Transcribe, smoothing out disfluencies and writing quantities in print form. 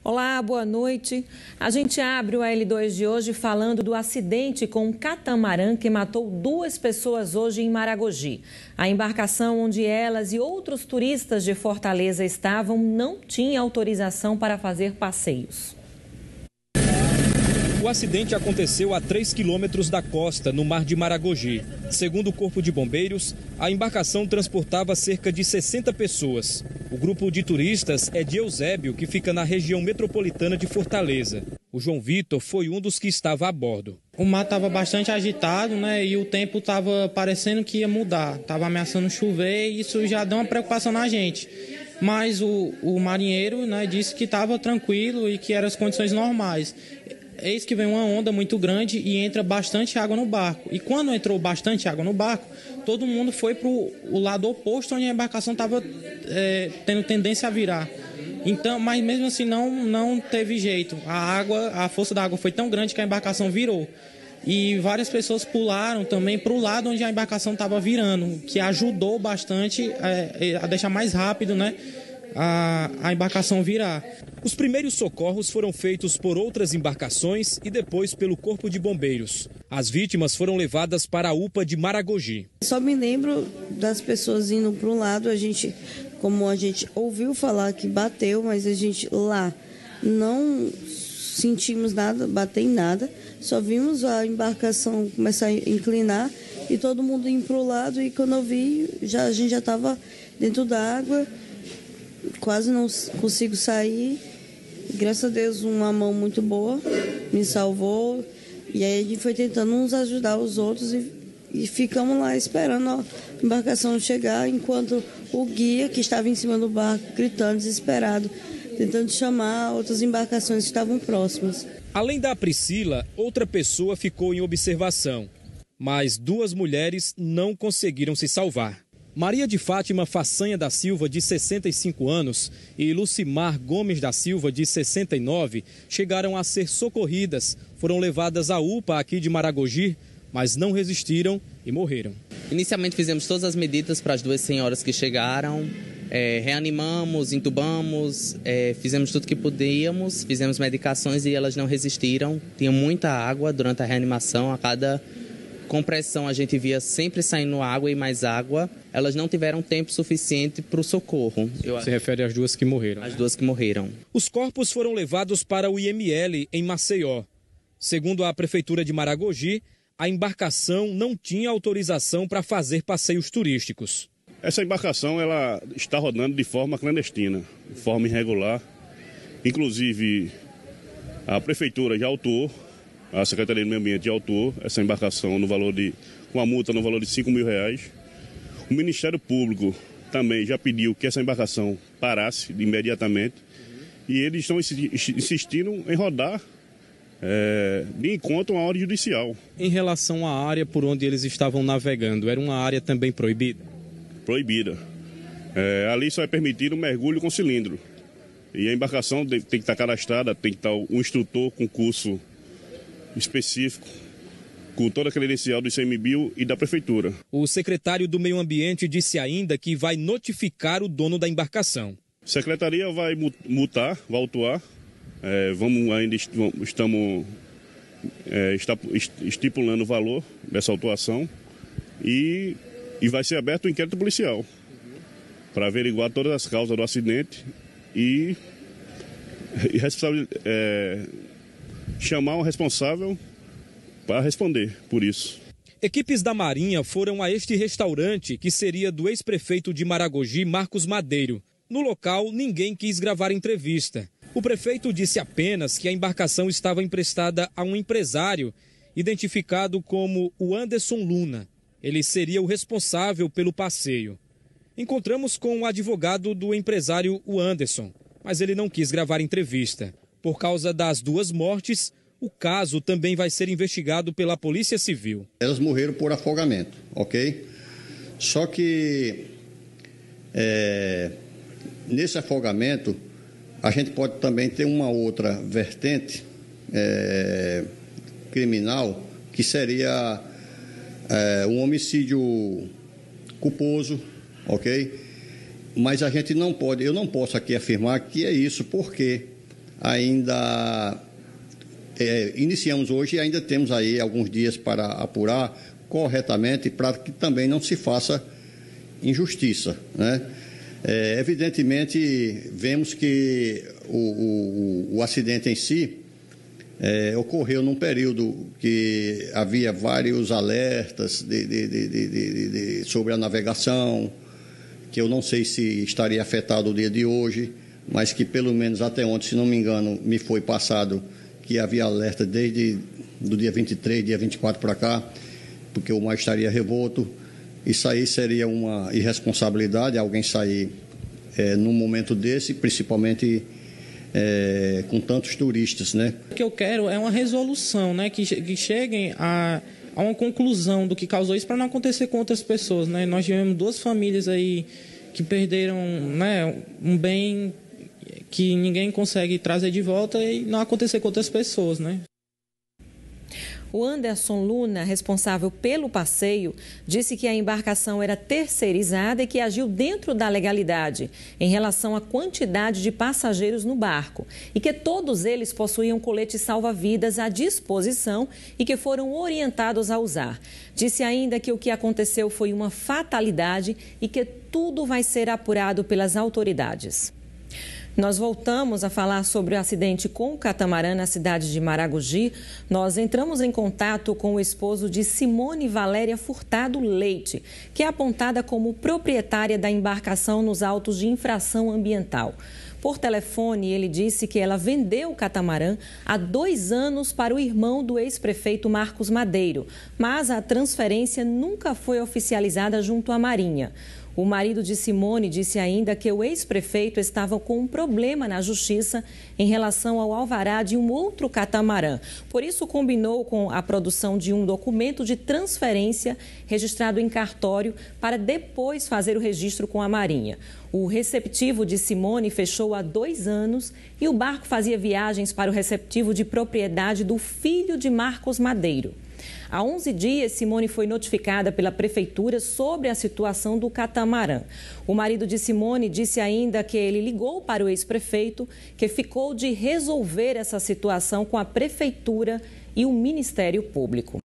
Olá, boa noite. A gente abre o AL2 de hoje falando do acidente com um catamarã que matou 2 pessoas hoje em Maragogi. A embarcação onde elas e outros turistas de Fortaleza estavam não tinha autorização para fazer passeios. O acidente aconteceu a 3 quilômetros da costa, no mar de Maragogi. Segundo o Corpo de Bombeiros, a embarcação transportava cerca de 60 pessoas. O grupo de turistas é de Eusébio, que fica na região metropolitana de Fortaleza. O João Vitor foi um dos que estava a bordo. O mar estava bastante agitado, né? E o tempo estava parecendo que ia mudar. Estava ameaçando chover e isso já deu uma preocupação na gente. Mas o marinheiro, né, disse que estava tranquilo e que eram as condições normais. Eis que vem uma onda muito grande e entra bastante água no barco. E quando entrou bastante água no barco, todo mundo foi para o lado oposto, onde a embarcação estava tendo tendência a virar. Então, mas mesmo assim não teve jeito. A força da água foi tão grande que a embarcação virou. E várias pessoas pularam também para o lado onde a embarcação estava virando, que ajudou bastante a deixar mais rápido, né, a embarcação virar. Os primeiros socorros foram feitos por outras embarcações e depois pelo Corpo de Bombeiros. As vítimas foram levadas para a UPA de Maragogi. Só me lembro das pessoas indo para um lado, como a gente ouviu falar que bateu, mas a gente lá não sentimos nada, bater em nada. Só vimos a embarcação começar a inclinar e todo mundo indo para o lado. E quando eu vi, a gente já estava dentro da água, quase não consigo sair. Graças a Deus, uma mão muito boa me salvou. E aí a gente foi tentando uns ajudar os outros e ficamos lá esperando a embarcação chegar, enquanto o guia, que estava em cima do barco, gritando, desesperado, tentando chamar outras embarcações que estavam próximas. Além da Priscila, outra pessoa ficou em observação, mas 2 mulheres não conseguiram se salvar. Maria de Fátima Façanha da Silva, de 65 anos, e Lucimar Gomes da Silva, de 69, chegaram a ser socorridas. Foram levadas à UPA aqui de Maragogi, mas não resistiram e morreram. Inicialmente fizemos todas as medidas para as 2 senhoras que chegaram. Reanimamos, entubamos, fizemos tudo que podíamos, fizemos medicações e elas não resistiram. Tinha muita água durante a reanimação, a cada compressão a gente via sempre saindo água e mais água. Elas não tiveram tempo suficiente para o socorro. Se refere às 2 que morreram? As 2 que morreram. Os corpos foram levados para o IML em Maceió. Segundo a Prefeitura de Maragogi, a embarcação não tinha autorização para fazer passeios turísticos. Essa embarcação ela está rodando de forma clandestina, de forma irregular. Inclusive, a Prefeitura já autuou, a Secretaria do Meio Ambiente já autuou essa embarcação com a multa no valor de R$5 mil. O Ministério Público também já pediu que essa embarcação parasse imediatamente. E eles estão insistindo em rodar de encontro a uma ordem judicial. Em relação à área por onde eles estavam navegando, era uma área também proibida? Proibida. Ali só é permitido um mergulho com cilindro. E a embarcação tem que estar cadastrada, tem que estar um instrutor com curso específico, com toda a credencial do ICMBio e da Prefeitura. O secretário do Meio Ambiente disse ainda que vai notificar o dono da embarcação. A Secretaria vai multar, vai autuar. Estamos estipulando o valor dessa autuação e vai ser aberto um inquérito policial para averiguar todas as causas do acidente e chamar o responsável para responder por isso. Equipes da Marinha foram a este restaurante, que seria do ex-prefeito de Maragogi, Marcos Madeiro. No local, ninguém quis gravar entrevista. O prefeito disse apenas que a embarcação estava emprestada a um empresário, identificado como o Anderson Luna. Ele seria o responsável pelo passeio. Encontramos com o advogado do empresário, o Anderson, mas ele não quis gravar entrevista. Por causa das 2 mortes, o caso também vai ser investigado pela Polícia Civil. Elas morreram por afogamento, ok? Só que nesse afogamento, a gente pode também ter uma outra vertente criminal, que seria um homicídio culposo, ok? Mas a gente não pode, eu não posso aqui afirmar que é isso, porque ainda iniciamos hoje e ainda temos aí alguns dias para apurar corretamente, para que também não se faça injustiça, né? Evidentemente, vemos que o acidente em si ocorreu num período que havia vários alertas sobre a navegação, que eu não sei se estaria afetado o dia de hoje, mas que pelo menos até ontem, se não me engano, me foi passado que havia alerta desde do dia 23, dia 24 para cá, porque o mar estaria revolto. Isso aí seria uma irresponsabilidade, alguém sair num momento desse, principalmente com tantos turistas, né? O que eu quero é uma resolução, né, que cheguem a uma conclusão do que causou isso, para não acontecer com outras pessoas, né? Nós tivemos 2 famílias aí que perderam, né, um bem que ninguém consegue trazer de volta e não acontecer com outras pessoas, né? O Anderson Luna, responsável pelo passeio, disse que a embarcação era terceirizada e que agiu dentro da legalidade em relação à quantidade de passageiros no barco e que todos eles possuíam coletes salva-vidas à disposição e que foram orientados a usar. Disse ainda que o que aconteceu foi uma fatalidade e que tudo vai ser apurado pelas autoridades. Nós voltamos a falar sobre o acidente com o catamarã na cidade de Maragogi. Nós entramos em contato com o esposo de Simone Valéria Furtado Leite, que é apontada como proprietária da embarcação nos autos de infração ambiental. Por telefone, ele disse que ela vendeu o catamarã há 2 anos para o irmão do ex-prefeito Marcos Madeiro, mas a transferência nunca foi oficializada junto à Marinha. O marido de Simone disse ainda que o ex-prefeito estava com um problema na justiça em relação ao alvará de um outro catamarã. Por isso, combinou com a produção de um documento de transferência registrado em cartório para depois fazer o registro com a Marinha. O receptivo de Simone fechou há 2 anos e o barco fazia viagens para o receptivo de propriedade do filho de Marcos Madeiro. Há 11 dias, Simone foi notificada pela prefeitura sobre a situação do catamarã. O marido de Simone disse ainda que ele ligou para o ex-prefeito, que ficou de resolver essa situação com a prefeitura e o Ministério Público.